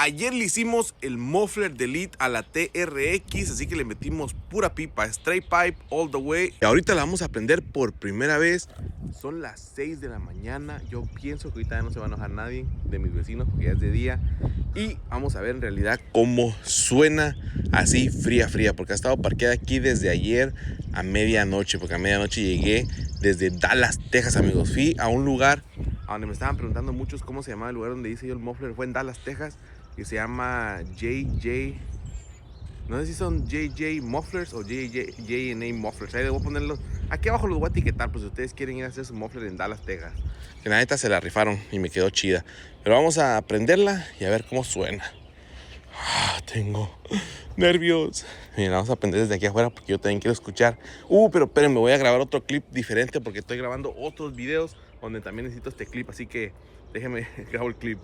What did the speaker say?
Ayer le hicimos el muffler delete a la TRX, así que le metimos pura pipa, straight pipe all the way. Y ahorita la vamos a prender por primera vez. Son las 6 de la mañana. Yo pienso que ahorita ya no se va a enojar nadie de mis vecinos porque ya es de día. Y vamos a ver en realidad cómo suena así fría, porque ha estado parqueada aquí desde ayer a medianoche. Porque a medianoche llegué desde Dallas, Texas, amigos. Fui a un lugar a donde me estaban preguntando muchos cómo se llamaba el lugar donde hice yo el muffler. Fue en Dallas, Texas, y se llama JJ. No sé si son JJ Mufflers o JNA Mufflers. Ahí debo ponerlos. Aquí abajo los voy a etiquetar, pues si ustedes quieren ir a hacer su muffler en Dallas, Texas. Que la neta se la rifaron y me quedó chida. Pero vamos a prenderla y a ver cómo suena. Tengo nervios. Miren, vamos a prender desde aquí afuera porque yo también quiero escuchar. Pero esperen, me voy a grabar otro clip diferente porque estoy grabando otros videos donde también necesito este clip. Así que déjenme grabo el clip.